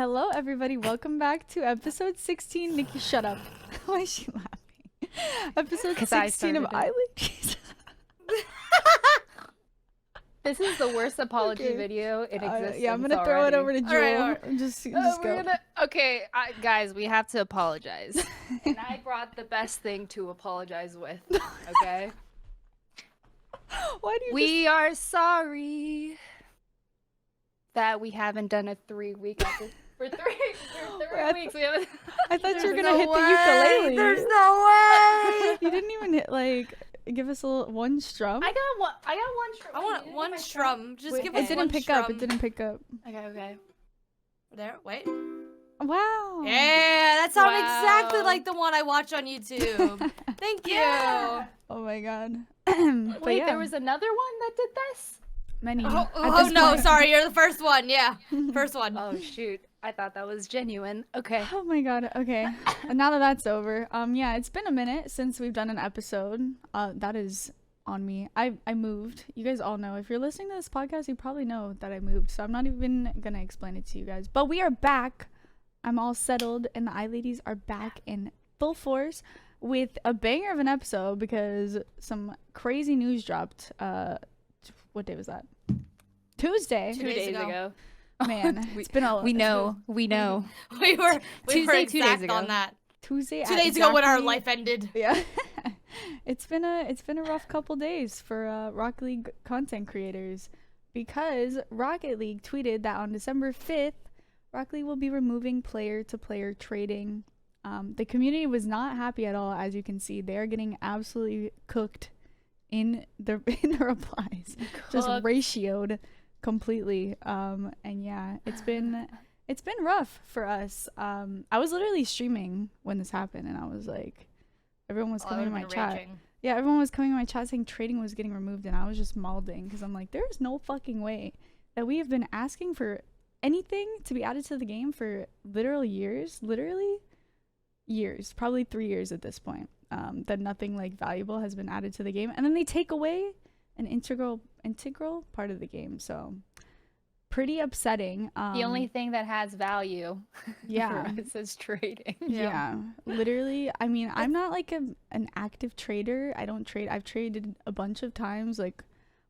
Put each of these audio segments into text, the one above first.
Hello, everybody. Welcome back to episode 16. Nikki, shut up. Why is she laughing? Episode 16 of iLadies. This is the worst apology video in existence. Yeah, I'm gonna throw it over to Joel. All right. Just go. Okay, guys, we have to apologize. And I brought the best thing to apologize with. Okay. Why do you? We are sorry that we haven't done a 3-week episode. For three weeks. We haven't. I thought you were gonna hit the ukulele. There's no way. You didn't even hit give us one strum. I got one strum. I want one strum. Just Wait, give us it one didn't pick strum. up. It didn't pick up. Okay. There, wait. Wow. Yeah, that sounded exactly like the one I watched on YouTube. Thank you. Yeah. Oh my god. Wait, yeah. there was another one that did this? Many. Oh no, sorry, you're the first one. Yeah, first one. Oh shoot, I thought that was genuine. Okay. Oh my god. Okay. And now that that's over, yeah, it's been a minute since we've done an episode. That is on me. I moved. You guys all know. If you're listening to this podcast, you probably know that I moved. So I'm not even gonna explain it to you guys. But we are back. I'm all settled, and the iLadies are back in full force with a banger of an episode because some crazy news dropped. What day was that? Tuesday. 2 days ago. Man, it's been a. We know. We were Tuesday, 2 days exact ago. on that. Tuesday. 2 days ago when our life ended. Yeah. It's been a rough couple days for Rocket League content creators because Rocket League tweeted that on December 5th, Rocket League will be removing player-to-player trading. The community was not happy at all, as you can see. They are getting absolutely cooked in the replies, just ratioed completely. And yeah, it's been rough for us. I was literally streaming when this happened, and I was like, everyone was coming to my chat. Raging. Yeah, everyone was coming to my chat saying trading was getting removed, and I was just malding because I'm like, there's no fucking way that we have been asking for anything to be added to the game for literally years, probably 3 years at this point, that nothing like valuable has been added to the game, and then they take away an integral part of the game. So pretty upsetting. The only thing that has value yeah for us is trading. yeah literally. I mean, I'm not like an active trader. I don't trade. I've traded a bunch of times like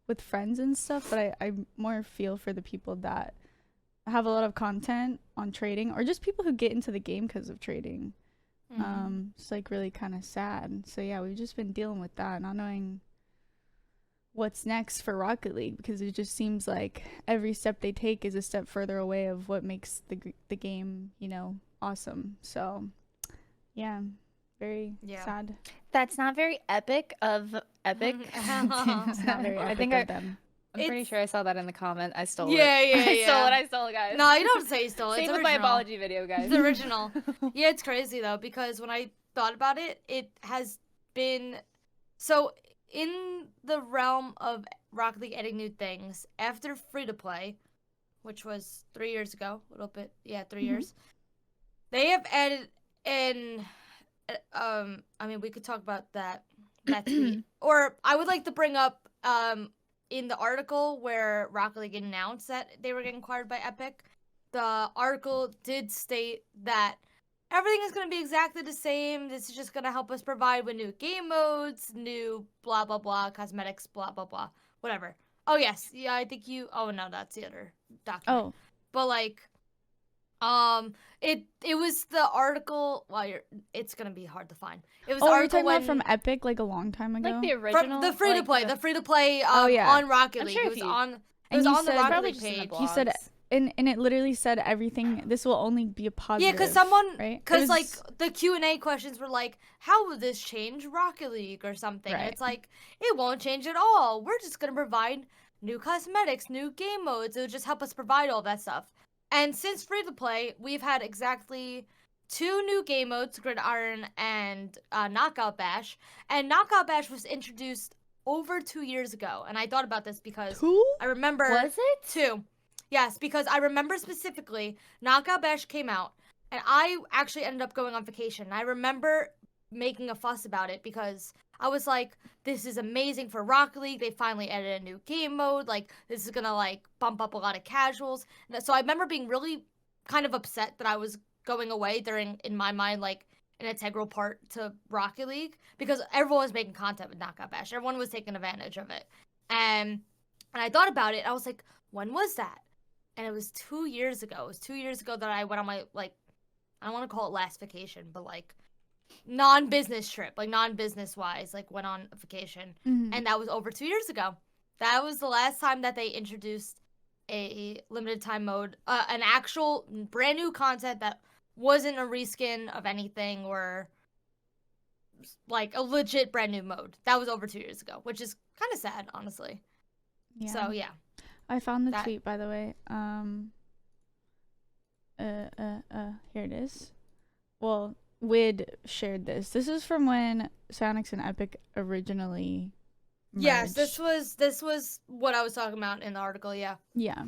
with friends and stuff, but I more feel for the people that have a lot of content on trading, or just people who get into the game because of trading. It's like really kind of sad. So yeah, we've just been dealing with that, not knowing what's next for Rocket League, because it just seems like every step they take is a step further away of what makes the game, awesome. So yeah, very sad. That's not very epic. It's not very epic of them. I'm pretty sure I saw that in the comment. I stole it. Yeah. I stole it, guys. No, you don't say you stole it. Same It's with my original. apology video, guys. It's original. Yeah, it's crazy though, because when I thought about it, it has been so in the realm of Rocket League adding new things after free to play, which was 3 years ago, a little bit, 3 years. They have added in. I mean, we could talk about that tweet, or I would like to bring up in the article where Rocket League announced that they were getting acquired by Epic. The article did state that everything is going to be exactly the same. This is just going to help us provide with new game modes, new blah, blah, blah, cosmetics, blah, blah, blah, whatever. Oh, yes. Yeah, I think oh, no, that's the other document. Oh. But, like, it was the article, it's going to be hard to find. It was the you're article talking about from Epic like a long time ago? Like the original? the free-to-play, yeah. on Rocket I'm League. sure it was if you- on And you the said- Rocket Probably League just in the page. blog. You said and it literally said everything. This will only be a positive. Yeah, because someone, right? because It like was- the Q&A questions were like, how will this change Rocket League or something? And Right. it's like, it won't change at all. We're just going to provide new cosmetics, new game modes. It would just help us provide all that stuff. And since free to play, we've had exactly 2 new game modes, Gridiron and Knockout Bash. And Knockout Bash was introduced over 2 years ago. And I thought about this because 2? I remember... Was it? 2. Yes, because I remember specifically, Knockout Bash came out, and I actually ended up going on vacation. I remember making a fuss about it because I was like, this is amazing for Rocket League. They finally added a new game mode. Like, this is gonna, like, bump up a lot of casuals. And so I remember being really kind of upset that I was going away during, in my mind, like an integral part to Rocket League, because everyone was making content with Knockout Bash. Everyone was taking advantage of it. And I thought about it. I was like, when was that? And it was 2 years ago. It was 2 years ago that I went on my, like, I don't want to call it last vacation, but like non-business trip, like non-business wise, like went on a vacation. And that was over 2 years ago. That was the last time that they introduced a limited time mode, an actual brand new content that wasn't a reskin of anything or like a legit brand new mode. That was over 2 years ago, which is kind of sad, honestly. Yeah. So yeah, I found the That- tweet, by the way. Here it is. Well, Wid shared this. This is from when Psyonix and Epic originally yes, merged. this was what I was talking about in the article. Yeah. Yeah.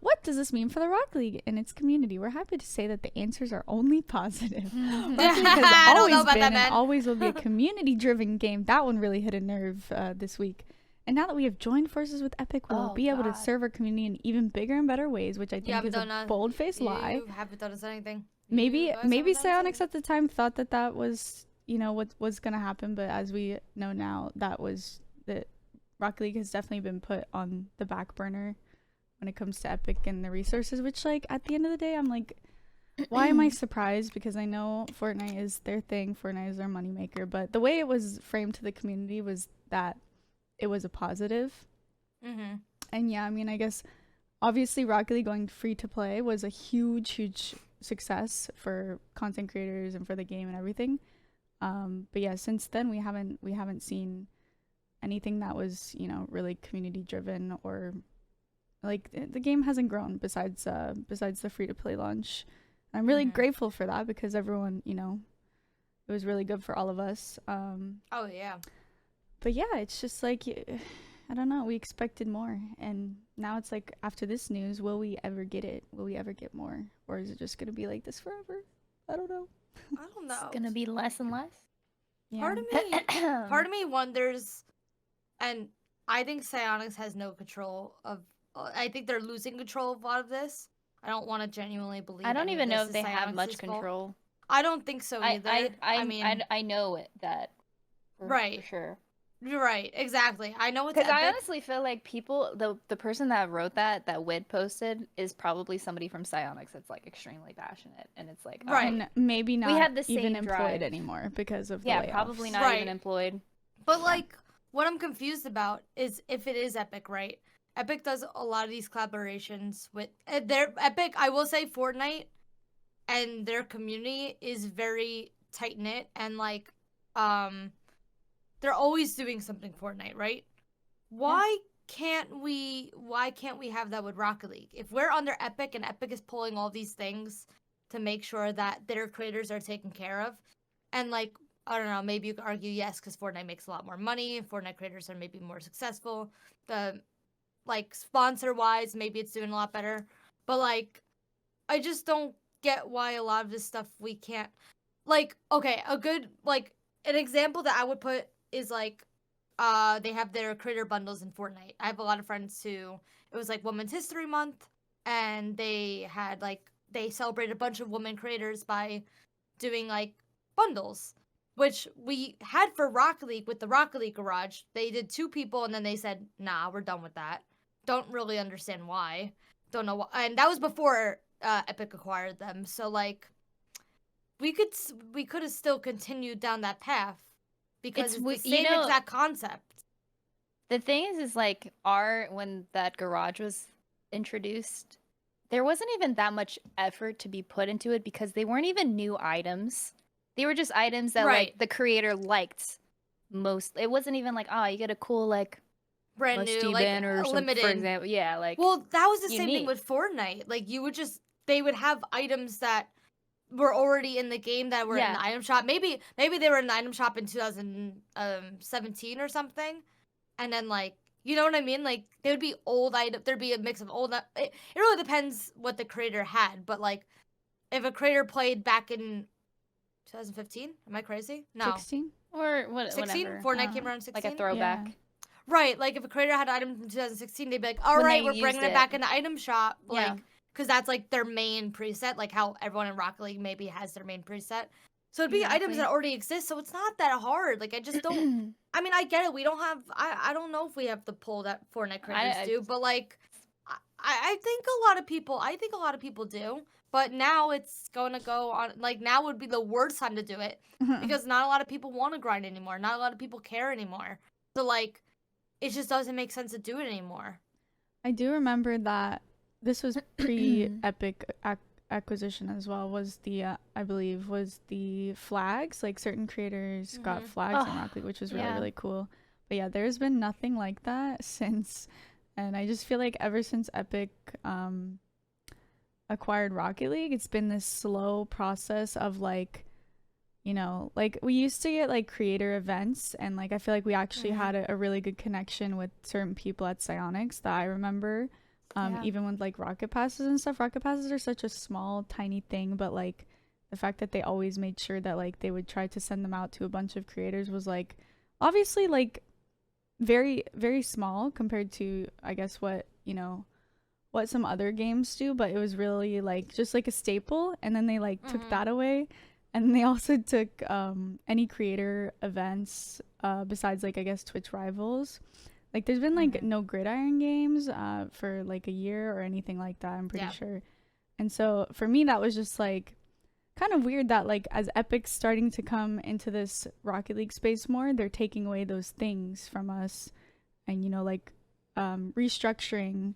What does this mean for the Rock League and its community? We're happy to say that the answers are only positive. Rocket League I has don't know always about been that, and man. always will be a community-driven game. That one really hit a nerve this week. And now that we have joined forces with Epic, we'll Oh, be able to God. serve our community in even bigger and better ways, which I You think haven't is a done a- bold-faced lie. You haven't done us anything. Maybe You guys maybe haven't done us Psyonix at the time thought that that was, you know, what was going to happen, but as we know now, that was that Rocket League has definitely been put on the back burner when it comes to Epic and the resources, which, like, at the end of the day, I'm like, why am I surprised? Because I know Fortnite is their thing, Fortnite is their moneymaker, but the way it was framed to the community was that it was a positive. Mm-hmm. And yeah, I mean, I guess obviously Rocket League going free to play was a huge success for content creators and for the game and everything. But yeah, since then we haven't seen anything that was, you know, really community driven, or like the game hasn't grown besides the free to play launch. And I'm really Mhm. grateful for that, because everyone, you know, it was really good for all of us. Oh yeah. But yeah, it's just like, I don't know, we expected more, and now it's like, after this news, will we ever get it? Will we ever get more, or is it just gonna be like this forever? I don't know. I don't know. It's gonna be less and less. Yeah. Part of me wonders, and I think Psyonix has no control of. I think they're losing control of a lot of this. I don't want to genuinely believe. I don't any of even know this if they is have much Psyonix's fault. control. I don't think so either. I mean, I know it, that for Right. sure. you're right. Exactly. I know it's Because I Epic. honestly feel like people, the person that wrote that Wid posted is probably somebody from Psyonix that's like extremely passionate, and it's like, oh, Right. And maybe not have the even same employed drive. anymore because of the yeah, layoffs. probably not Right. even employed. But like, what I'm confused about is if it is Epic, right? Epic does a lot of these collaborations with their Epic. I will say Fortnite and their community is very tight knit, and like, they're always doing something Fortnite, right? Why can't we have that with Rocket League? If we're under Epic and Epic is pulling all these things to make sure that their creators are taken care of, and like, I don't know, maybe you could argue yes, because Fortnite makes a lot more money, Fortnite creators are maybe more successful, the like sponsor wise, maybe it's doing a lot better. But like, I just don't get why a lot of this stuff we can't, like, okay, a good, like, an example that I would put is like, they have their creator bundles in Fortnite. I have a lot of friends who, it was like Women's History Month, and they had like, they celebrated a bunch of women creators by doing like bundles, which we had for Rocket League with the Rocket League Garage. They did 2 people, and then they said, nah, we're done with that. Don't really understand why. Don't know why. And that was before Epic acquired them. So like, we could have still continued down that path, because it's the same exact concept. The thing is like, when that garage was introduced, there wasn't even that much effort to be put into it, because they weren't even new items. They were just items that Right. like the creator liked most. It wasn't even like, oh, you get a cool like Brand musty new, like banner or something, limited. for example. Yeah, like, Well, that was the same thing unique. with Fortnite. Like, they would have items that were already in the game that were in Yeah. the item shop. Maybe they were in the item shop in 2017 or something, and then like, you know what I mean? Like, there would be old items. There'd be a mix of old. It really depends what the creator had, but like, if a creator played back in 2015, am I crazy? No, 16? or what? 16. Whatever. Fortnite came around 16. Like a throwback. Yeah. Right, like if a creator had items in 2016, they'd be like, all When right, they we're bringing used it back it. in the item shop. Yeah. Like, because that's like their main preset, like how everyone in Rocket League maybe has their main preset. So it'd be items that already exist, so it's not that hard. Like I just don't. I mean, I get it. We don't have. I don't know if we have the pull that Fortnite creators do, but like, I think a lot of people. I think a lot of people do. But now it's going to go on. Like now would be the worst time to do it because not a lot of people want to grind anymore. Not a lot of people care anymore. So like, it just doesn't make sense to do it anymore. I do remember that this was pre-Epic acquisition as well. Was the I believe was the flags, like certain creators got flags in Rocket League, which was really cool. But yeah, there's been nothing like that since, and I just feel like ever since Epic acquired Rocket League, it's been this slow process of like, you know, like we used to get like creator events, and like I feel like we actually had a really good connection with certain people at Psyonix that I remember. Even with like rocket passes and stuff. Rocket passes are such a small, tiny thing, but like the fact that they always made sure that like they would try to send them out to a bunch of creators was like obviously like very, very small compared to I guess what, you know, what some other games do, but it was really like just like a staple. And then they like took that away, and they also took any creator events besides like I guess Twitch Rivals. Like there's been like no gridiron games for like a year or anything like that, I'm pretty sure. And so for me that was just like kind of weird that like as Epic's starting to come into this Rocket League space more, they're taking away those things from us, and you know like restructuring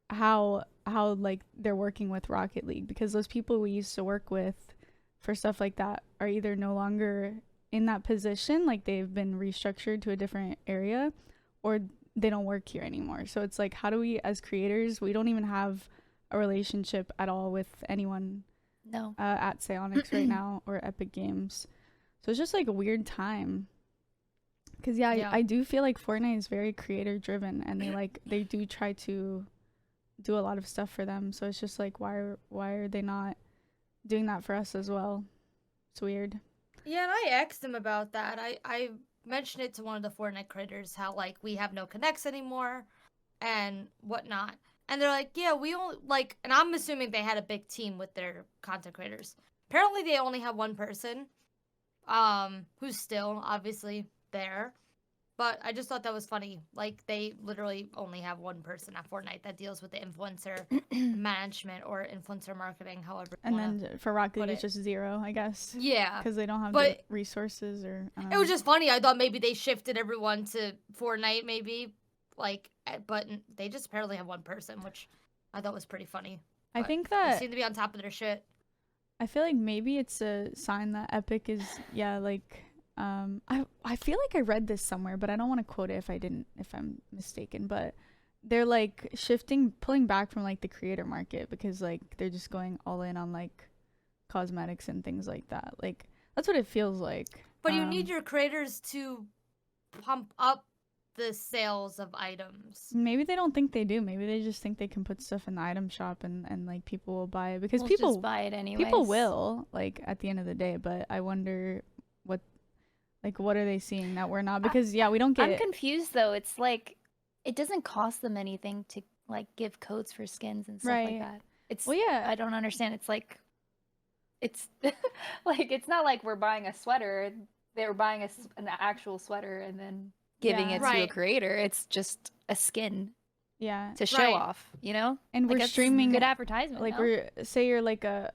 how like they're working with Rocket League, because those people we used to work with for stuff like that are either no longer in that position, like they've been restructured to a different area, or they don't work here anymore. So it's like, how do we as creators, we don't even have a relationship at all with anyone at Psyonix right now or Epic Games. So it's just like a weird time, because I do feel like Fortnite is very creator driven, and they do try to do a lot of stuff for them. So it's just like, why are they not doing that for us as well? It's weird. Yeah, and I asked them about that. I mentioned it to one of the Fortnite creators, how like we have no connects anymore and whatnot. And they're like, yeah, we only like, and I'm assuming they had a big team with their content creators. Apparently they only have one person, who's still obviously there. But I just thought that was funny. Like they literally only have one person at Fortnite that deals with the influencer management or influencer marketing, however. And then for Rocket League, it's just zero, I guess. Yeah, because they don't have the resources, or it was just funny. I thought maybe they shifted everyone to Fortnite, maybe like, but they just apparently have one person, which I thought was pretty funny. I think that they seem to be on top of their shit. I feel like maybe it's a sign that Epic is like. I feel like I read this somewhere, but I don't want to quote it if I'm mistaken, but they're like pulling back from like the creator market, because like they're just going all in on like cosmetics and things like that. Like that's what it feels like. But you need your creators to pump up the sales of items. Maybe they don't think they do. Maybe they just think they can put stuff in the item shop and like people will buy it, because people just buy it anyways. People will, like at the end of the day, but I wonder what are they seeing that we're not? Because we don't get I'm confused though. It's like it doesn't cost them anything to like give codes for skins and stuff like that. It's I don't understand. It's like it's like it's not like we're buying a sweater. They're buying an actual sweater and then giving it to a creator. It's just a skin. Yeah. To show off, you know? And we're streaming good advertisement. Like say you're like a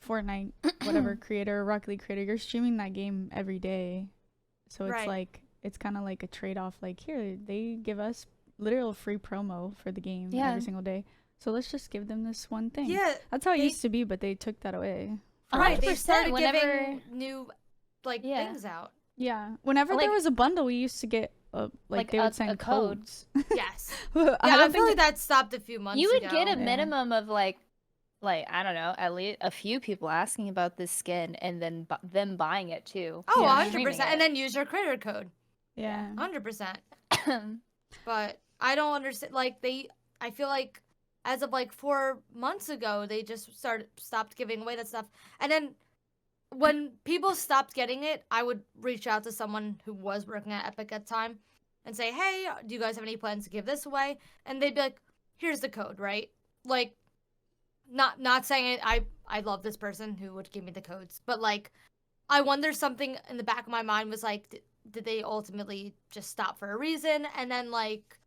Fortnite whatever creator, Rocket League creator, you're streaming that game every day, so it's like it's kind of like a trade-off. Like here they give us literal free promo for the game every single day, so let's just give them this one thing. That's how it used to be, but they took that away. Right, they started giving new things out. Whenever there was a bundle, we used to get they would send codes. Yes. I feel like that stopped a few months ago. You would get a minimum of like I don't know, at least a few people asking about this skin and then them buying it too. Oh, 100%. And then use your creator code. Yeah. 100%. But I don't understand. Like I feel like as of like 4 months ago, they just stopped giving away that stuff. And then when people stopped getting it, I would reach out to someone who was working at Epic at the time and say, hey, do you guys have any plans to give this away? And they'd be like, here's the code, right? Like, not saying it. I love this person who would give me the codes, but like I wonder something in the back of my mind was like, did they ultimately just stop for a reason? And then like,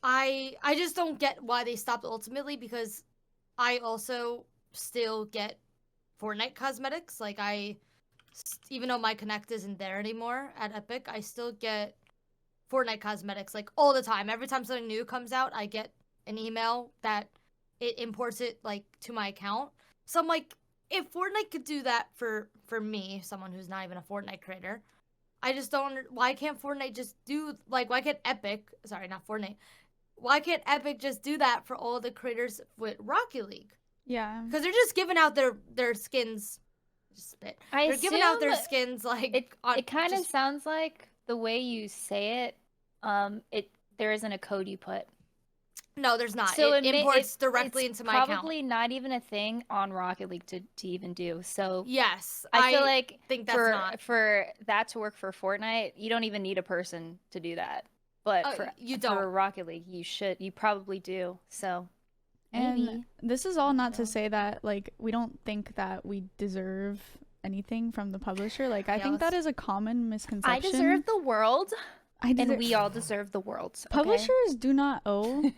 I just don't get why they stopped ultimately, because I also still get Fortnite cosmetics. Like even though my Connect isn't there anymore at Epic, I still get Fortnite cosmetics like all the time. Every time something new comes out, I get an email that it imports it like to my account. So I'm like, if Fortnite could do that for me, someone who's not even a Fortnite creator, I just don't. Why can't Fortnite just do like? Why can't Epic? Sorry, not Fortnite. Why can't Epic just do that for all the creators with Rocket League? Yeah. Because they're just giving out their skins. Just spit. I They're giving out their assume skins like it kind of just- sounds like the way you say it. There isn't a code you put. No, there's not. So it imports directly it's into my account. probably not even a thing on Rocket League to even do. So Yes, I feel like think that's not. for that to work for Fortnite, you don't even need a person to do that. But you for don't. Rocket League, you probably do. So And maybe. this is all not to know. say that like we don't think that we deserve anything from the publisher. Like I Yeah, think that let's- is a common misconception. I deserve the world, I deserve- and we all deserve the world. Okay? Publishers do not owe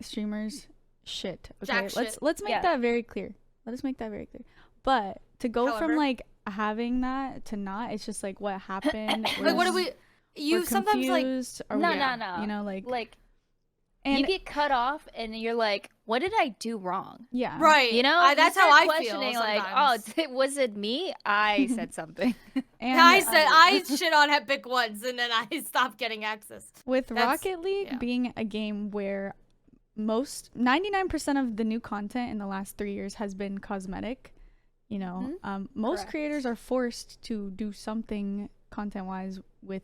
streamers shit. Okay, Jack let's make Yeah. that very clear. Let us make that very clear. But to go However- from like having that to not, it's just like what happened. Like what do we? You we're sometimes like confused, or No, we- no. You know, like you and get cut off, and you're like, "What did I do wrong?" yeah, right. You know, that's you how start I feel. questioning, like, Sometimes. "Oh, was it me? I said something." And I said I shit on Epic once, and then I stopped getting access. with That's- Rocket League yeah. being a game where 99% of the new content in the last 3 years has been cosmetic, you know, most Correct. creators are forced to do something content wise with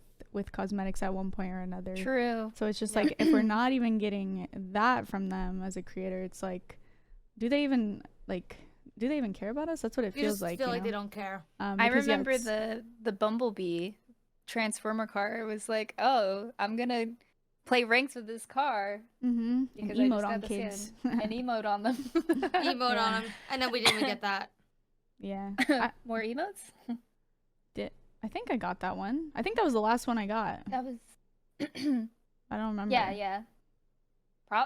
cosmetics at one point or another. True. So it's just Yeah. like if we're not even getting that from them as a creator, it's like do they even care about us? That's what it You feels just like. feel you like know? they don't care. I Because, yeah, remember it's- the Bumblebee Transformer car was like, "Oh, I'm gonna play ranks with this car and because I emote just on got the kids. skin and emote on them." Emote Yeah. on them, and then we didn't even get that. Yeah, More emotes. I think I got that one. I think that was the last one I got. That was. I don't remember. Yeah.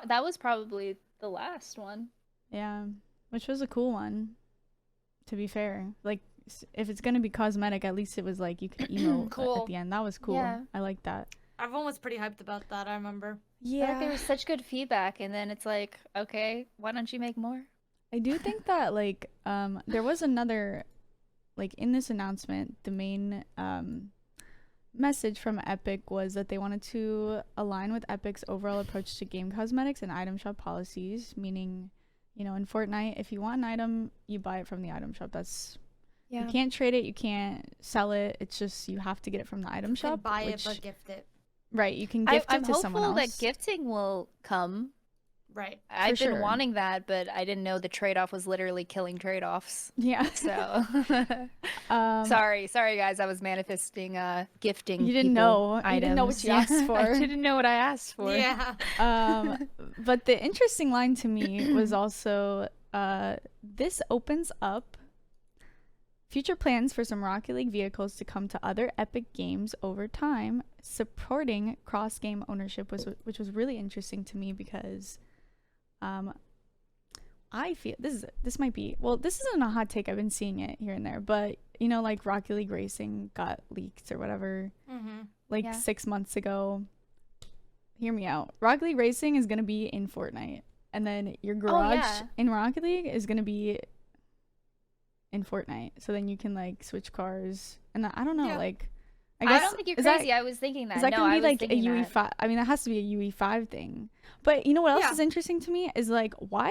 That was probably the last one. Yeah, which was a cool one. To be fair, like if it's gonna be cosmetic, at least it was like you could emote Cool. at the end. That was cool. Yeah. I like that. Everyone was pretty hyped about that. I remember. I feel like there was such good feedback, and then it's like, okay, why don't you make more? I do think that like there was another like in this announcement, the main message from Epic was that they wanted to align with Epic's overall approach to game cosmetics and item shop policies, meaning, you know, in Fortnite, if you want an item, you buy it from the item shop. That's you can't trade it, you can't sell it. It's just you have to get it from the item You can shop. buy which, it, but gift it. right, you can gift I'm it to someone hopeful else. that gifting will come. Right. I've been sure. wanting that, but I didn't know the trade-off was literally killing trade-offs. Yeah. So sorry guys, I was manifesting gifting. You didn't people know. items. You didn't know what you asked for. I didn't know what I asked for. Yeah. But the interesting line to me was also this opens up future plans for some Rocket League vehicles to come to other Epic games over time, supporting cross-game ownership, which was really interesting to me because I feel this might be, well, this isn't a hot take. I've been seeing it here and there, but you know, like Rocket League Racing got leaked or whatever, like Yeah. 6 months ago. Hear me out. Rocket League Racing is gonna be in Fortnite, and then your garage yeah. in Rocket League is gonna be in Fortnite. So then you can like switch cars, and I don't know, Yeah. like I don't think you're is that- crazy. I was thinking that. is that No, gonna I be was like a thinking that. UE5? I mean, that has to be a UE5 thing. But you know what else Yeah. is interesting to me is like why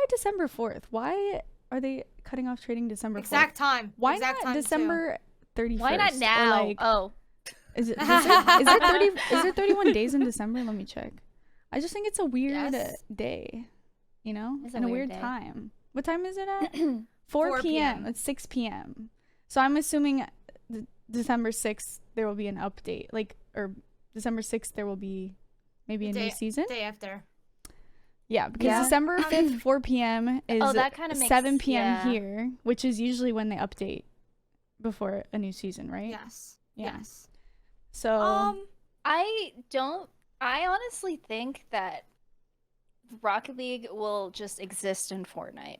December 4th? Why are they cutting off trading December 4th? Exact time. Why exact not time too. December 31st? Why not Or, now? like, Oh, is there 30 is there 31 days in December? Let me check. I just think it's a weird Yes. day, you know, It's a and a weird weird day. time. What time is it at? 4 4 p.m. It's 6 p.m. So I'm assuming December 6th there will be an update, like, or December 6th there will be maybe a new season. Day after. Yeah, because Yeah. December 5th, 4 p.m. is that kinda makes- 7 p.m. yeah. here, which is usually when they update before a new season, right? Yes. Yeah. Yes. So I honestly think that Rocket League will just exist in Fortnite.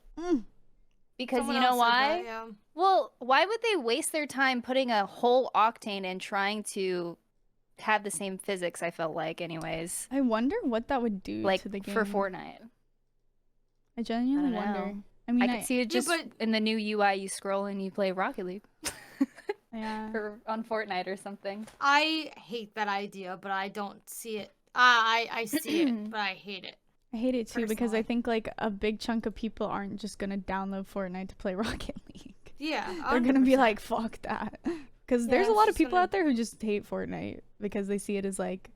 Because someone you know else said why? that, yeah. Well, why would they waste their time putting a whole octane and trying to have the same physics, I felt like, anyways. I wonder what that would do Like, to the game. for Fortnite. I genuinely I don't wonder. know. I mean, I could see it just but- in the new UI, you scroll and you play Rocket League. yeah. Or on Fortnite or something. I hate that idea, but I don't see it. I see it, but I hate it. I hate it too because I Personally. think like a big chunk of people aren't just gonna download Fortnite to play Rocket League. Yeah, They're gonna be 100%. like, fuck that. Because Yeah, there's a it's lot of just people gonna- out there who just hate Fortnite because they see it as like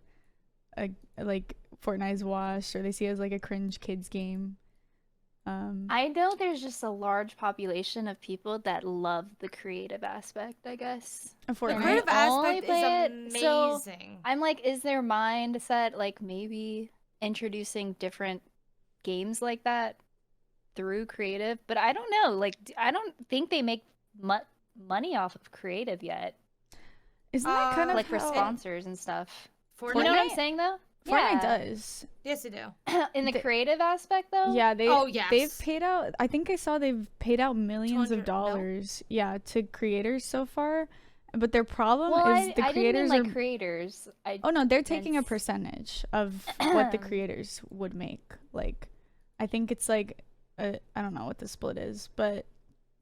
Fortnite's washed, or they see it as like a cringe kids game. I know there's just a large population of people that love the creative aspect, I guess. of The Fortnite. creative only aspect play it, is so- amazing. I'm like, is their mindset like maybe introducing different games like that through creative? But I don't know. Like, I don't think they make money off of creative yet. Isn't that kind of Like for how sponsors and stuff. Fortnite, You know what I'm Fortnite- saying though? Fortnite Yeah. does? yes, you do. In the They- creative aspect though? Yeah, they. Oh, They've yes. paid out. I think I saw they've paid out millions of 200 mil? dollars. Yeah, to creators so far. But their problem Well, is the I didn't mean creators like are. creators. Oh no, they're taking a meant- percentage of what the creators would make. Like, I think it's like, I don't know what the split is, but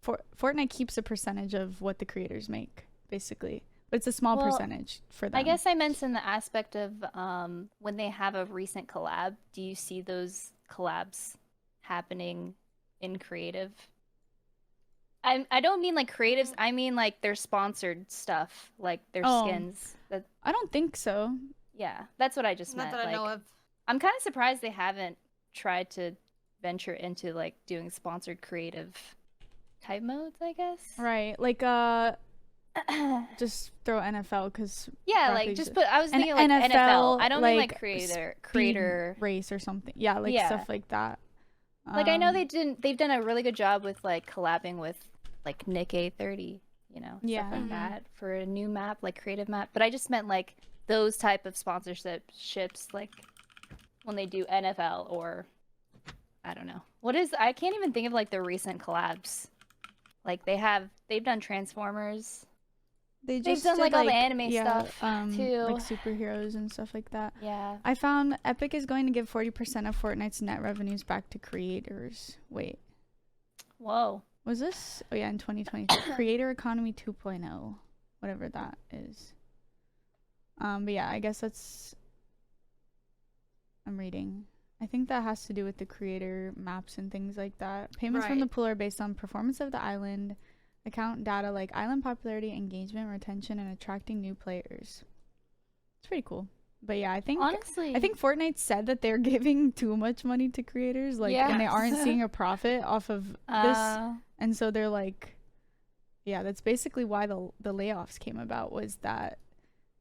Fortnite keeps a percentage of what the creators make, basically. But it's a small Well, percentage for them. I guess I meant in the aspect of when they have a recent collab, do you see those collabs happening in creative? I don't mean like creatives, I mean like their sponsored stuff, like their Oh. skins. I don't think so. Yeah, that's what I just Not meant. that I know Like, of. I'm kind of surprised they haven't tried to venture into like doing sponsored creative type modes, I guess. Right. Like, just throw NFL because Yeah, Rocket like League's just a- put. I was an thinking like NFL. NFL, I don't mean like, like creator. speed race or something. Yeah, like Yeah. stuff like that. Like I know Um, they've done a really good job with like collabing with like Nick A30, you know, Yeah. stuff like Mhm. that for a new map, like creative map. But I just meant like those type of sponsorships, like when they do NFL or I don't know. I can't even think of like the recent collabs. Like they've done Transformers. They've done, like, all the anime stuff, like too. superheroes and stuff like that. Yeah. I found Epic is going to give 40% of Fortnite's net revenues back to creators. Wait, Whoa. was this? Oh yeah, in 2020, Creator Economy 2.0, whatever that is. But yeah, I guess I'm reading. I think that has to do with the creator maps and things like that. Payments from the Right. pool are based on performance of the island, account data like island popularity, engagement, retention, and attracting new players. It's pretty cool. But yeah, I think Honestly. Fortnite said that they're giving too much money to creators, like, and they Yeah. aren't seeing a profit off of this, and so they're like, yeah, that's basically why the layoffs came about, was that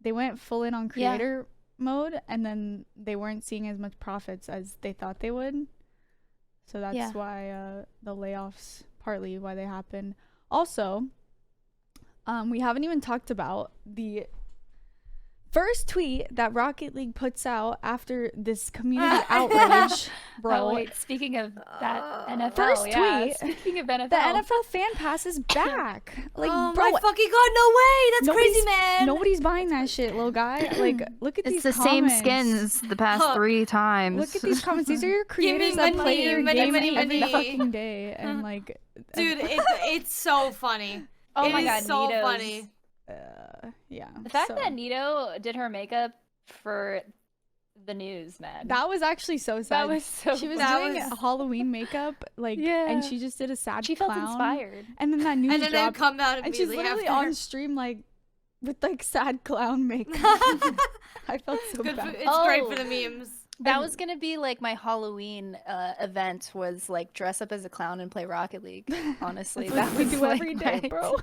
they went full in on Yeah. creator mode, and then they weren't seeing as much profits as they thought they would. So that's Yeah. why the layoffs, partly why they happened. Also, we haven't even talked about the first tweet that Rocket League puts out after this community outrage, bro. Oh, wait, speaking of that NFL, First yeah, tweet, speaking of NFL, The NFL fan pass is back. Like, oh bro, my fucking god, no way! That's crazy, nobody's- man. nobody's buying that shit, little guy. Like, look at these comments. the past Huh. 3 times. Look at these comments. These are your Give me creators that play money, your money, game money, every money. fucking day, and like, Dude, it's so funny. Oh It my is god, so Nito's. funny. yeah. The fact so- that Nito did her makeup for the news, man. that was actually so sad. That was so She was That doing was- Halloween makeup, like, Yeah. and she just did a sad she clown. felt inspired. And then that news And then they dropped, come out and she's immediately literally after. on stream, like, with like sad clown makeup. I felt so Good for, bad. it's great Oh. for the memes. That was gonna be like my Halloween event, was like dress up as a clown and play Rocket League. Honestly, That's that what we was do like every day, my- bro.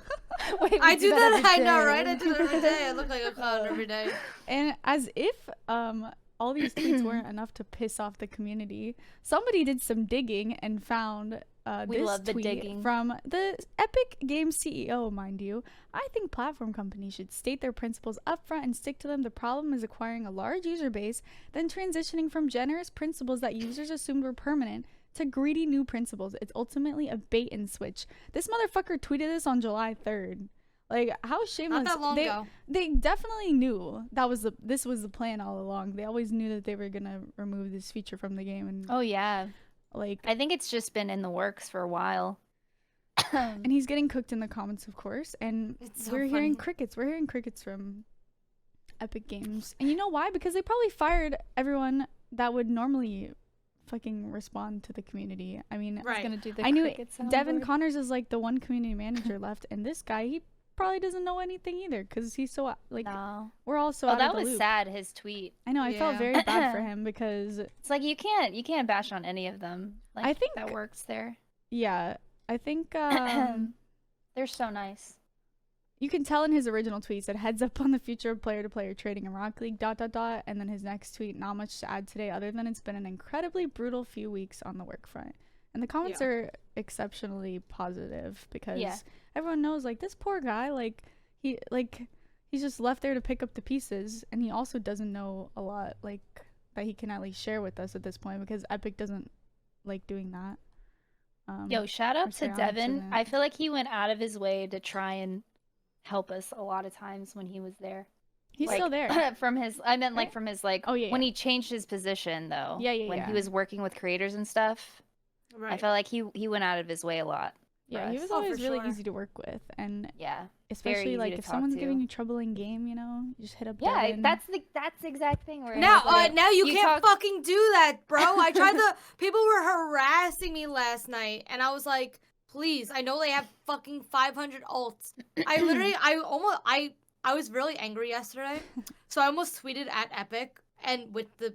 Wait, we I do that. every I know, day. right? I do that every day. I look like a clown every day. And as if all these tweets weren't enough to piss off the community. Somebody did some digging and found We this love the tweet digging. from the Epic Games CEO, mind you. I think platform companies should state their principles upfront and stick to them. The problem is acquiring a large user base, then transitioning from generous principles that users assumed were permanent to greedy new principles. It's ultimately a bait and switch. This motherfucker tweeted this on July 3rd. Like, how shameless. Not that long ago. They definitely knew this was the plan all along. They always knew that they were gonna remove this feature from the game, and Oh yeah, like, I think it's just been in the works for a while. and he's getting cooked in the comments, of course. And It's so we're hearing funny. crickets. We're hearing crickets from Epic Games, and you know why? Because they probably fired everyone that would normally fucking respond to the community. I mean, Right. Gonna do the I knew cricket Devin soundboard. Connors is like the one community manager left, and this guy, he probably doesn't know anything either, because he's so like, No. we're all so Oh, out that of the was loop. sad. His tweet. I know, I felt Yeah. very bad for him, because It's like you can't bash on any of them. Like, I think- that works there. yeah, I think They're so nice. you can tell in his original tweet, he said heads up on the future of player-to-player trading in Rocket League, ... And then his next tweet, not much to add today other than it's been an incredibly brutal few weeks on the work front. And the comments Yeah. are exceptionally positive, because Yeah. everyone knows, like, this poor guy, he's just left there to pick up the pieces, and he also doesn't know a lot, like, that he can at least share with us at this point, because Epic doesn't like doing that. Yo, shout out or to stay on Devin. to I feel like he went out of his way to try and help us a lot of times when he was there. he's Like, still there. from his, I meant like Right? from his like Oh, yeah, when yeah. he changed his position though. Yeah, When he yeah. was working with creators and stuff. Right. I felt like he went out of his way a lot. for Yeah, he us. was Oh, for always really sure. easy to work with, and Yeah. especially easy like to if talk someone's to. giving you trouble in game, you know, you just hit up Yeah, Devin. that's the exact thing where Now, it's like, now you can't talk- fucking do that, bro. I tried to. People were harassing me last night, and I was like, please. I know they have fucking 500 ults. I was really angry yesterday, so I almost tweeted at Epic, and with the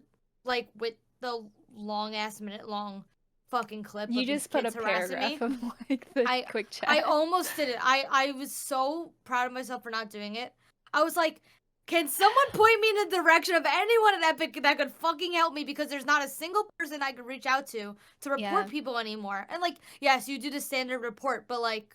long ass minute long fucking clip. You of these just put a kids harassing me. paragraph of like the quick chat. I almost did it. I was so proud of myself for not doing it. I was like, can someone point me in the direction of anyone at Epic that could fucking help me, because there's not a single person I could reach out to report Yeah. people anymore. And like, yes, you do the standard report, but like,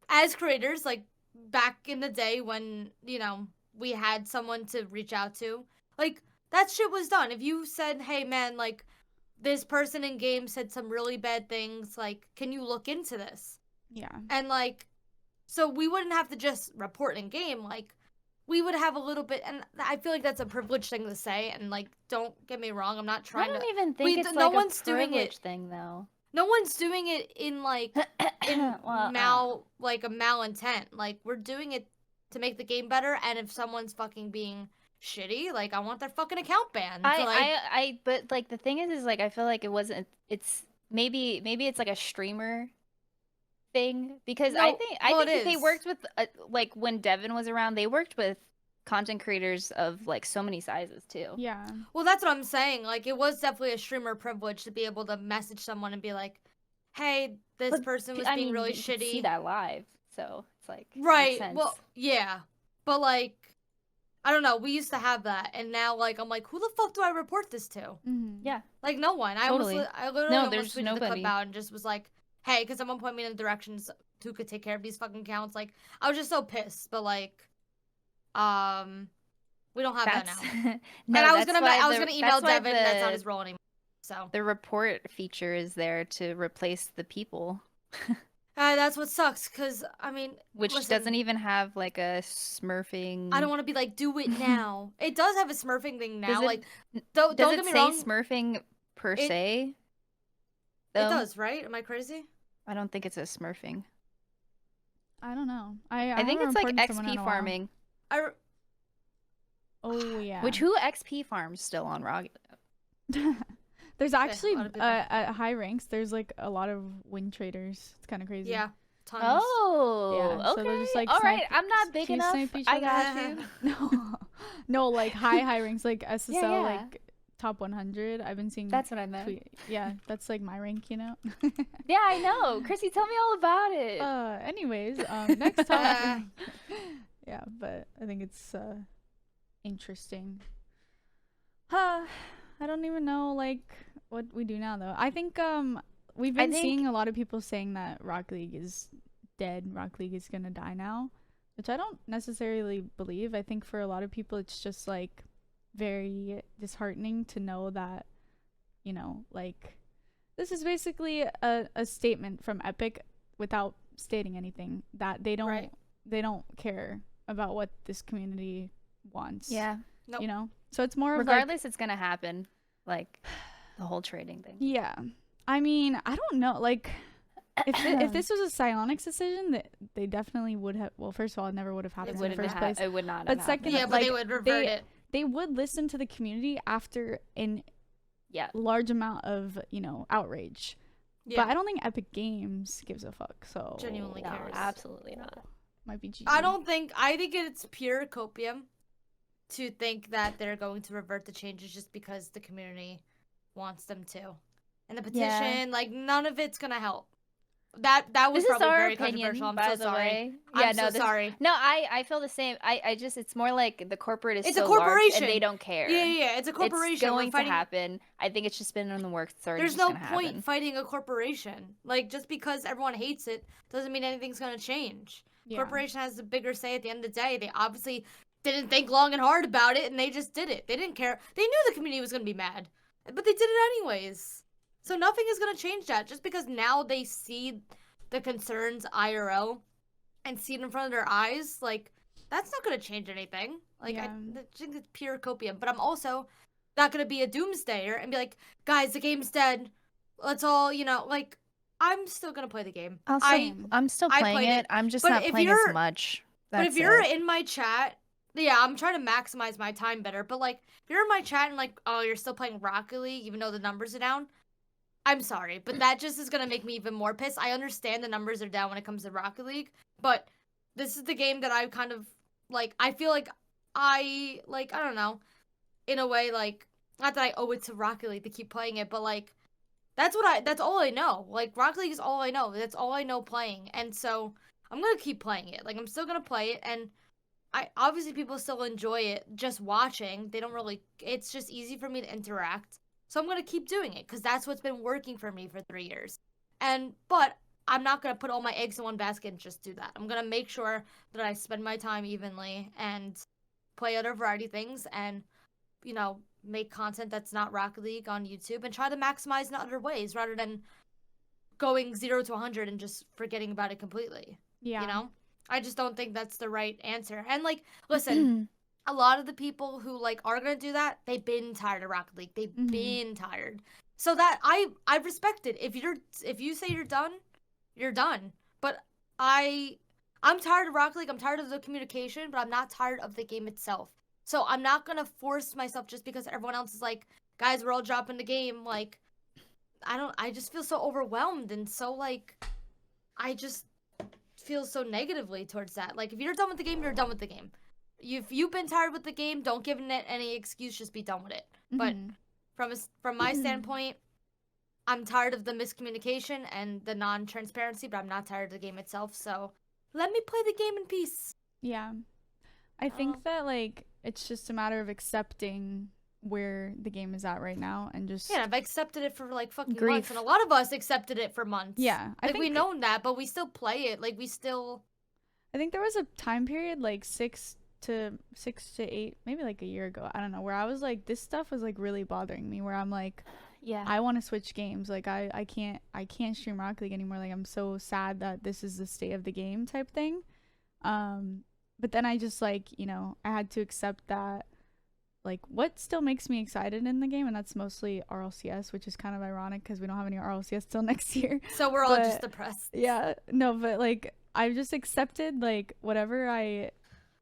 as creators, like back in the day when, you know, we had someone to reach out to, like, that shit was done. If you said, hey man, like, this person in game said some really bad things, like, can you look into this? yeah. And like, so we wouldn't have to just report in game, like, we would have a little bit, and I feel like that's a privileged thing to say, and like, don't get me wrong, I'm not I trying don't to, even think we- it's no like one's a doing privilege it- thing though. no one's doing it in like, in Well, like a malintent, like, we're doing it to make the game better, and if someone's fucking being shitty, like, I want their fucking account banned. But like the thing is like I feel like it wasn't. It's maybe it's like a streamer thing, because I No, think well, it they is. worked with like when Devin was around, they worked with content creators of like so many sizes too. Yeah. Well, that's what I'm saying. Like, it was definitely a streamer privilege to be able to message someone and be like, "Hey, this But, person was I being mean, really you could see shitty." that live, so it's like makes Right. sense. Well, yeah. But like, I don't know. We used to have that, and now like I'm like, who the fuck do I report this to? Mm-hmm. Yeah. Like, no one. Totally. I literally No, almost there's tweeted the clip nobody. out and just was like, "Hey, could someone point me in the directions who could take care of these fucking accounts?" Like, I was just so pissed. But like, we don't have that That's now. no. And I was that's gonna why I was the- gonna email that's why Devin. That's not the- his role anymore. So The report feature is there to replace the people, that's what sucks. Cause I mean, which listen, doesn't even have like a smurfing. I don't want to be like, do it now. It does have a smurfing thing now. Does it- Like, Does don't it get me say wrong. smurfing per It- se? It though? does, right? Am I crazy? I don't think it's a smurfing. I don't know. I think haven't it's like reported someone in XP a while. farming. Oh yeah. Which who XP farms still on Rocket? There's actually lot of people. at high ranks, there's like a lot of win traders. It's kind of crazy. Yeah, tons. Oh, Yeah, so okay. they're just, like, All right, snipe- I'm not big can you enough. snipe each I other? got you. No, no, like high ranks, like SSL, yeah. like top 100. I've been seeing. That's what I meant. Yeah, that's like my rank, you know. Yeah, I know. Chrissy, tell me all about it. Anyways, next time. Yeah, but I think it's interesting. Huh, I don't even know like what we do now though. I think we've I been think seeing a lot of people saying that Rock League is dead. Rock League is gonna die now, which I don't necessarily believe. I think for a lot of people it's just like very disheartening to know that, like this is basically a statement from Epic without stating anything that Right. they don't care about what this community wants. yeah. Nope. So it's more of like, Regardless, it's gonna happen. Like the whole trading thing. yeah. I mean, I don't know. Like, if this was a Psyonix decision, that they definitely would have. Well, first of all, it never would have happened in the wouldn't first ha- place. it would not But have second, happened. Yeah, but like they would revert it. they would listen to the community after an Yeah. large amount of outrage. Yeah. But I don't think Epic Games gives a fuck. So Genuinely No, cares. absolutely not. might be GG. I think it's pure copium to think that they're going to revert the changes just because the community wants them to. And the petition, Yeah. like none of it's gonna help. That was This is probably our very opinion, controversial. I'm by so the sorry. way. Yeah, I'm so sorry. No, I feel the same. I just it's more like the corporate is It's so a large corporation. and they don't care. Yeah. It's a corporation. It's We're going to fighting- happen. I think it's just been in the works. It's already There's just no gonna point happen. fighting a corporation. Like just because everyone hates it doesn't mean anything's gonna change. Yeah. Corporation has the bigger say at the end of the day. They obviously didn't think long and hard about it, and they just did it. They didn't care. They knew the community was gonna be mad, but they did it anyways. So nothing is gonna change that just because now they see the concerns IRL and see it in front of their eyes. Like that's not gonna change anything. Like Yeah. I think it's pure copium. But I'm also not gonna be a doomsdayer and be like, guys, the game's dead. Let's all, like, I'm still gonna play the game. I'm still I playing played it. it, I'm just but not if playing as you're- much. But if That's you're it. in my chat, yeah, I'm trying to maximize my time better. But like, if you're in my chat and like, oh, you're still playing Rocket League, even though the numbers are down, I'm sorry, but that just is gonna make me even more pissed. I understand the numbers are down when it comes to Rocket League, but this is the game that I kind of like. I feel like I don't know, in a way, like not that I owe it to Rocket League to keep playing it, but like that's all I know. Like Rocket League is all I know. That's all I know playing, and so I'm gonna keep playing it. Like I'm still gonna play it, and I obviously people still enjoy it just watching. They don't really. It's just easy for me to interact. So I'm going to keep doing it cuz that's what's been working for me for 3 years. But I'm not going to put all my eggs in one basket and just do that. I'm going to make sure that I spend my time evenly and play other variety things and make content that's not Rocket League on YouTube and try to maximize in other ways rather than going 0 to 100 and just forgetting about it completely. Yeah. I just don't think that's the right answer. And like, listen, a lot of the people who like are gonna do that, they've been tired of Rocket League. They've been tired. So that I respect it. If you say you're done, you're done. But I'm tired of Rocket League. I'm tired of the communication, but I'm not tired of the game itself. So I'm not gonna force myself just because everyone else is like, guys, we're all dropping the game. Like, I just feel so overwhelmed and so like, I just feel so negatively towards that. Like, if you're done with the game, you're done with the game. If you've been tired with the game, don't give it any excuse. Just be done with it. But from my standpoint, I'm tired of the miscommunication and the non-transparency, but I'm not tired of the game itself. So let me play the game in peace. Yeah. I think that like it's just a matter of accepting where the game is at right now and just I've accepted it for like fucking Grief. months, and a lot of us accepted it for months. Yeah, I like think we known that, but we still play it. Like we still. I think there was a time period like 6 to 8, maybe like a year ago, I don't know, where I was like, this stuff was like really bothering me, where I'm like, Yeah. I want to switch games. Like I can't stream Rocket League anymore. Like I'm so sad that this is the state of the game type thing. But then I just like, I had to accept that like what still makes me excited in the game, and that's mostly RLCS, which is kind of ironic because we don't have any RLCS till next year. So we're all But- just depressed. Yeah, no, but like I've just accepted like whatever I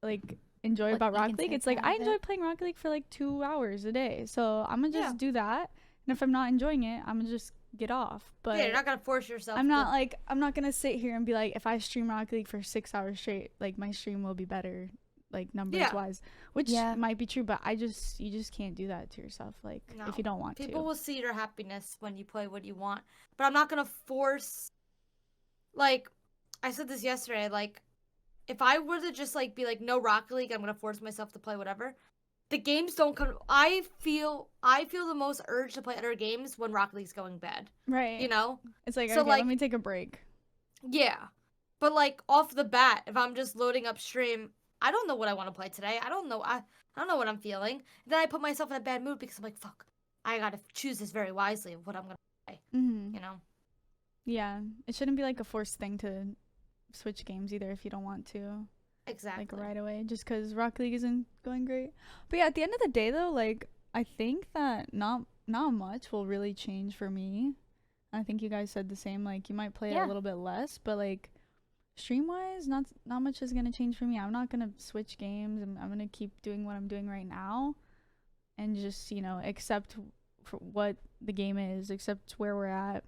like enjoy What about you can Rocket League. take It's like out I of enjoy it. playing Rocket League for like 2 hours a day. So I'm gonna just Yeah. do that. And if I'm not enjoying it, I'm gonna just get off. But Yeah, you're not gonna force yourself. I'm not to... like I'm not gonna sit here and be like, if I stream Rocket League for 6 hours straight, like my stream will be better, like numbers Yeah. wise, which Yeah. might be true. But you just can't do that to yourself, like No. if you don't want People to. will see your happiness when you play what you want. But I'm not gonna force. Like, I said this yesterday. Like, if I were to just like be like no Rocket League, I'm gonna force myself to play whatever. the games don't come. I feel the most urge to play other games when Rocket League's going bad. Right. You know? It's like, So, okay, like- let me take a break. Yeah. But like off the bat, if I'm just loading up stream, I don't know what I want to play today. I don't know. I don't know what I'm feeling. Then I put myself in a bad mood because I'm like, fuck. I gotta choose this very wisely of what I'm gonna play. Mm-hmm. You know? Yeah. It shouldn't be like a forced thing to switch games either if you don't want to. Exactly. Like right away, just because Rocket League isn't going great. But yeah, at the end of the day though, like I think that not much will really change for me. I think you guys said the same. Like you might play it Yeah. a little bit less, but like stream wise, not much is gonna change for me. I'm not gonna switch games. I'm gonna keep doing what I'm doing right now, and just accept for what the game is, accept where we're at,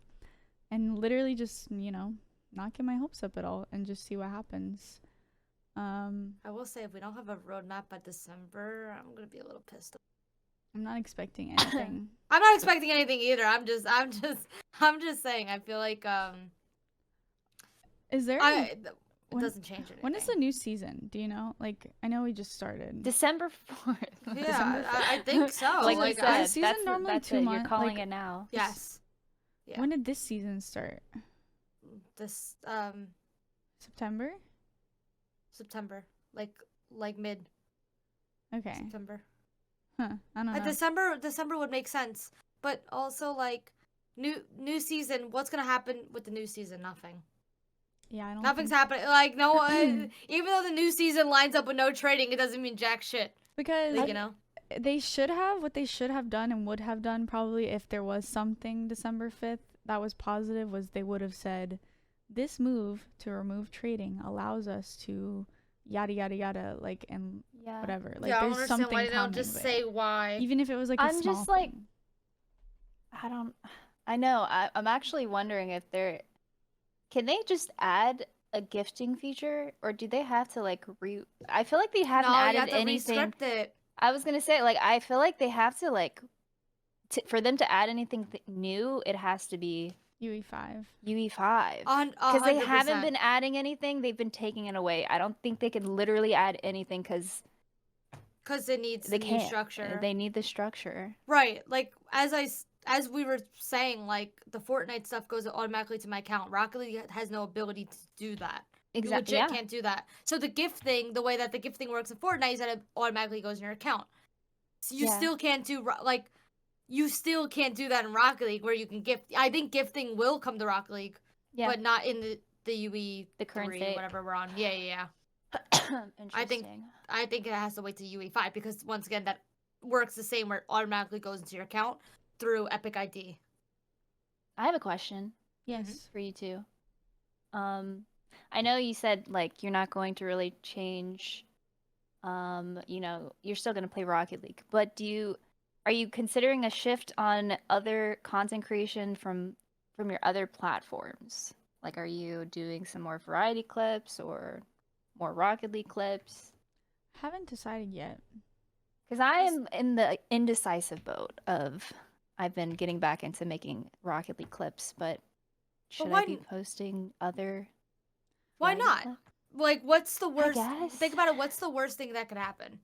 and literally just not get my hopes up at all, and just see what happens. I will say if we don't have a roadmap by December, I'm gonna be a little pissed. I'm not expecting anything. I'm not expecting anything either. I'm just saying. I feel like Is there? it when- doesn't change anything. When is the new season? Do you know? Like, I know we just started. December 4th. Yeah, I think so. Like Like, you is the said, season that's, normally that's 2 it. months? You're calling Like, it now. Yes. Yeah. When did this season start? This September? September, like mid Okay. September. Huh. I don't know. December would make sense, but also like new season. What's gonna happen with the new season? Nothing. Yeah, I don't Nothing's think- happening. Like no, even though the new season lines up with no trading, it doesn't mean jack shit. Because Like, you know. they should have what they should have done and would have done probably if there was something December 5th that was positive was they would have said this move to remove trading allows us to yada yada yada like and Yeah. whatever. Like Yeah, I don't there's understand something why they don't coming, just but say why. even if it was like a I'm small just like, thing. I know. I'm actually wondering if can they just add a gifting feature, or do they have to like I feel like they haven't No, you added have to anything. re-script it. I was gonna say, like, I feel like they have to like, for them to add anything new, it has to be UE5. UE5. On Because they haven't 100%. been adding anything, they've been taking it away. I don't think they can literally add anything because Because it needs they the can't. new structure. They need the structure. Right. Like as we were saying, like the Fortnite stuff goes automatically to my account. Rocket League has no ability to do that. You Exactly. legit Yeah. can't do that. So the gift thing, the way that the gift thing works in Fortnite is that it automatically goes in your account. So you Yeah. still can't do you still can't do that in Rocket League where you can gift. I think gifting will come to Rocket League, Yeah. but not in the UE The current 3, state. whatever we're on. Yeah. Interesting. I think it has to wait to UE5 because once again that works the same where it automatically goes into your account through Epic ID. I have a question Yes. for you two. I know you said like you're not going to really change. You're still going to play Rocket League, but are you considering a shift on other content creation from your other platforms? Like, are you doing some more variety clips or more Rocket League clips? Haven't decided yet. Because I am in the indecisive boat of I've been getting back into making Rocket League clips, but should why I be n- posting other? Why variety not? clips? Like, what's the worst? guess. Think about it. What's the worst thing that could happen?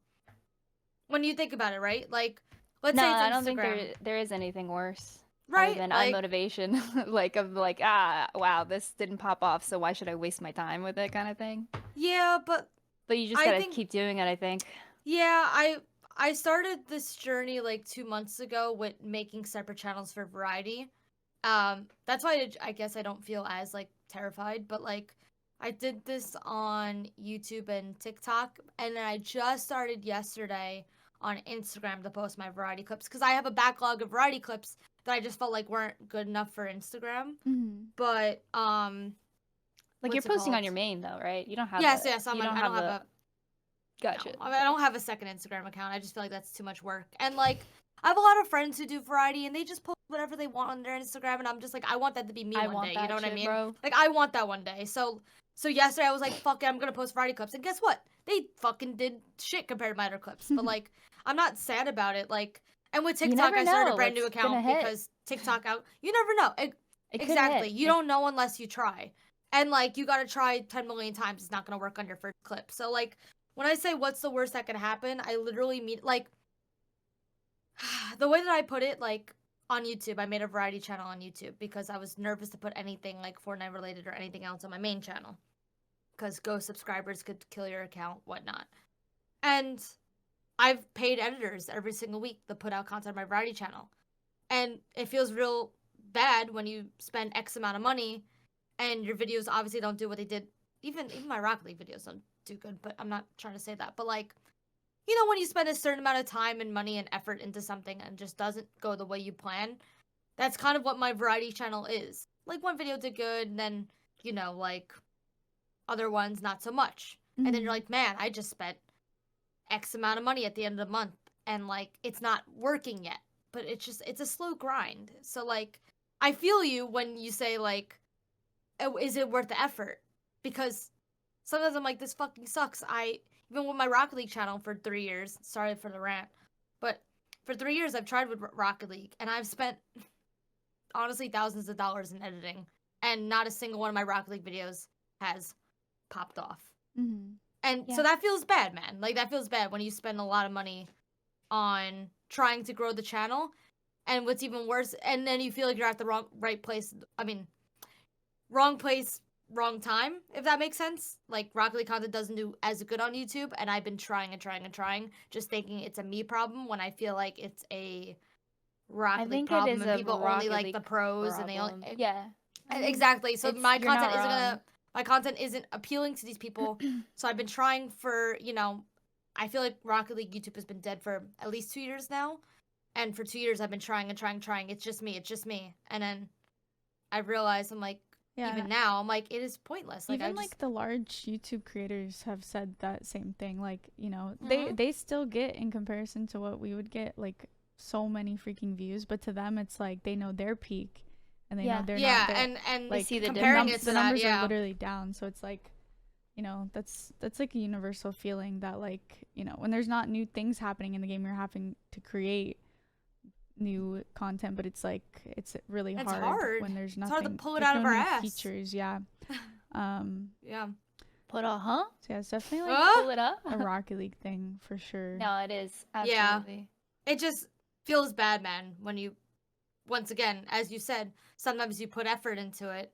When you think about it, right? Like, let's No, say it's I don't think Instagram, there is anything worse. right? Other than Like, unmotivation, wow, this didn't pop off, so why should I waste my time with it, kind of thing. yeah, but But you just I gotta think- keep doing it, I think. yeah, I started this journey like 2 months ago with making separate channels for variety. That's why I guess I don't feel as like terrified, but like I did this on YouTube and TikTok, and then I just started yesterday on Instagram to post my variety clips because I have a backlog of variety clips that I just felt like weren't good enough for Instagram. Mm-hmm. But Like, what's you're it posting on called? your main though, right? You don't have yes, a, yes, you I don't don't have a, a gotcha. no, I don't have a second Instagram account. I just feel like that's too much work. And like I have a lot of friends who do variety and they just post whatever they want on their Instagram and I'm just like I want that to be me I one want day, that you know what I shit, mean? bro. Like I want that one day. So yesterday I was like, fuck it, I'm gonna post variety clips. And guess what? They fucking did shit compared to my other clips. But like I'm not sad about it. Like and with You TikTok never I started a know brand new what's gonna account hit. because TikTok out you never know. It could Exactly. hit. You don't know unless you try. And like you gotta try 10 million times. It's not gonna work on your first clip. So like when I say what's the worst that could happen, I literally mean like the way that I put it, like on YouTube, I made a variety channel on YouTube because I was nervous to put anything like Fortnite related or anything else on my main channel because ghost subscribers could kill your account, whatnot. And I've paid editors every single week to put out content on my variety channel. And it feels real bad when you spend X amount of money and your videos obviously don't do what they did. Even my Rocket League videos don't do good, but I'm not trying to say that. But like, you know, when you spend a certain amount of time and money and effort into something and just doesn't go the way you plan, that's kind of what my variety channel is. Like one video did good, and then, you know, like other ones not so much. And then you're like, man, I just spent X amount of money at the end of the month and like it's not working yet. But it's a slow grind. So like I feel you when you say like, oh, is it worth the effort? Because sometimes I'm like, this fucking sucks. Even with my Rocket League channel for 3 years, sorry for the rant, but for 3 years I've tried with Rocket League and I've spent honestly thousands of dollars in editing and not a single one of my Rocket League videos has popped off. And so that feels bad, man. Like that feels bad when you spend a lot of money on trying to grow the channel. And what's even worse, and then you feel like you're at the wrong place, wrong time, if that makes sense. Like Rocket League content doesn't do as good on YouTube, and I've been trying, just thinking it's a me problem when I feel like it's a Rocket League problem and people only like the pros and they only exactly. So my content isn't appealing to these people. So I've been trying for, you know, I feel like Rocket League YouTube has been dead for at least 2 years now. And for 2 years I've been trying. It's just me. And then I realized I'm like, even now, I'm like, it is pointless. Like, even like the large YouTube creators have said that same thing. Like, you know, they still get, in comparison to what we would get, like so many freaking views, but to them it's like they know their peak and they know they're not there. and like they see the comparing difference. the numbers are literally down. So it's like, you know, that's like a universal feeling that, like, you know, when there's not new things happening in the game, you're having to create new content, but it's like it's really hard when there's nothing. It's hard to pull it out of our ass. Features, yeah. Put a So yeah, it's definitely like pull it up. a Rocket League thing for sure. No, it is absolutely. Yeah. It just feels bad, man, when you, once again, as you said, sometimes you put effort into it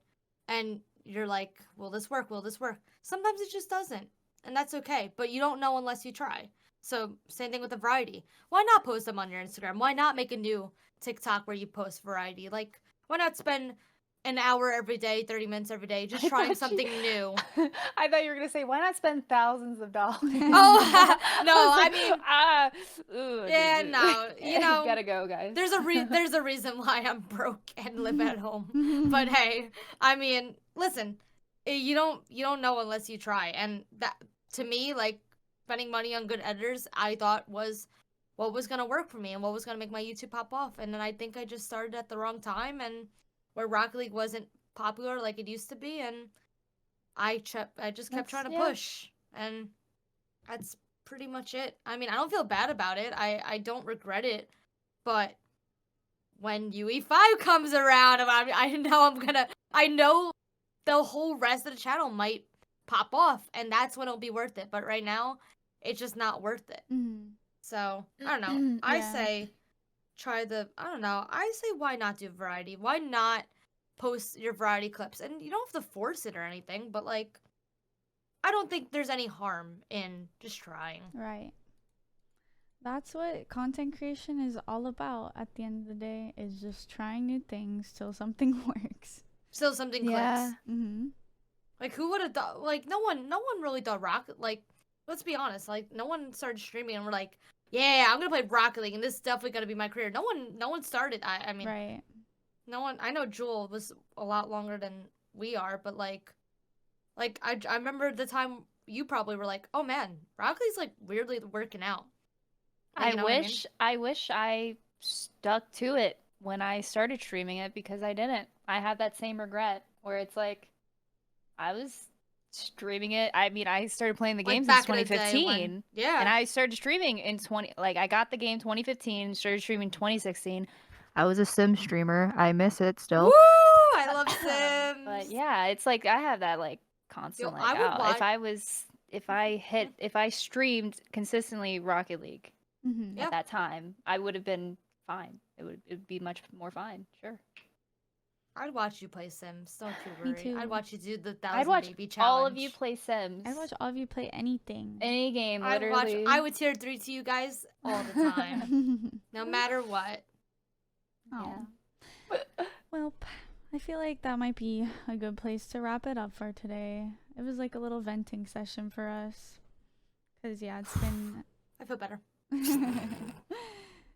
and you're like, will this work? Sometimes it just doesn't, and that's okay, but you don't know unless you try. So same thing with the variety. Why not post them on your Instagram? Why not make a new TikTok where you post variety? Like, why not spend an hour every day, 30 minutes every day, just trying something new? I thought you were gonna say, why not spend thousands of dollars? Oh no, I mean, no, you know, gotta go, guys. There's a reason why I'm broke and live at home. But hey, I mean, listen, you don't know unless you try, and that, to me, like, spending money on good editors, I thought was what was gonna work for me and what was gonna make my YouTube pop off. And then I think I just started at the wrong time and where Rocket League wasn't popular like it used to be, and I just kept trying to push, and that's pretty much it. I mean, I don't feel bad about it. I don't regret it, but when UE5 comes around, I know the whole rest of the channel might pop off, and that's when it'll be worth it. But right now, it's just not worth it. So I don't know. I say why not do variety? Why not post your variety clips? And you don't have to force it or anything, but like, I don't think there's any harm in just trying. Right. That's what content creation is all about at the end of the day, is just trying new things till something works. Till something clicks. Like, who would have thought? Like, no one really thought Rocket. Like, let's be honest. Like, no one started streaming and we're like, yeah, I'm gonna play Rocket League and this is definitely gonna be my career. No one started. I mean, right. No one. I know Jewel was a lot longer than we are, but like I remember the time you probably were like, oh man, Rocket League's like weirdly working out. Like, I wish I stuck to it when I started streaming it, because I didn't. I have that same regret where it's like, I was streaming it. I mean, I started playing the game since 2015. And I started streaming in I got the game 2015, started streaming 2016. I was a Sim streamer. I miss it still. Woo! I love Sims. But yeah, it's like I have that like constant if I streamed consistently Rocket League, Mm-hmm. Yeah. at that time, I would have been fine. It would be much more fine. Sure. I'd watch you play Sims. Don't you Me worry. I'd too. watch you do the I'd 1,000 watch baby challenge. all of you play Sims. I'd watch all of you play anything. Any game, literally. I would tier 3 to you guys all the time, no matter what. Oh. Yeah. Well, I feel like that might be a good place to wrap it up for today. It was like a little venting session for us. Cause yeah, it's been I feel better.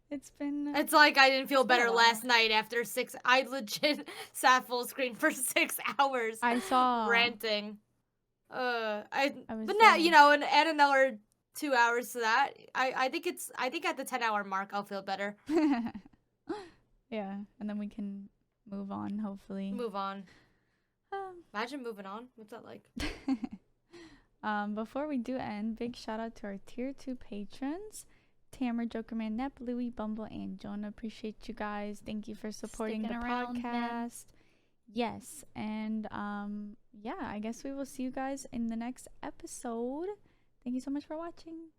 it's been It's like I didn't feel It's been a better while. last night after 6. I legit sat full screen for 6 hours I saw ranting. was But now, there. and add another 2 hours to that. I think at the 10-hour mark I'll feel better. Yeah, and then we can move on hopefully. Move on. Um, Imagine moving on. What's that like? Before we do end, big shout out to our tier 2 patrons, Tamara, Jokerman, Nep, Louie, Bumble, and Jonah. Appreciate you guys. Thank you for supporting Sticking the around, man. podcast. Yes, and yeah, I guess we will see you guys in the next episode. Thank you so much for watching.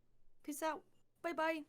Peace out. Bye bye.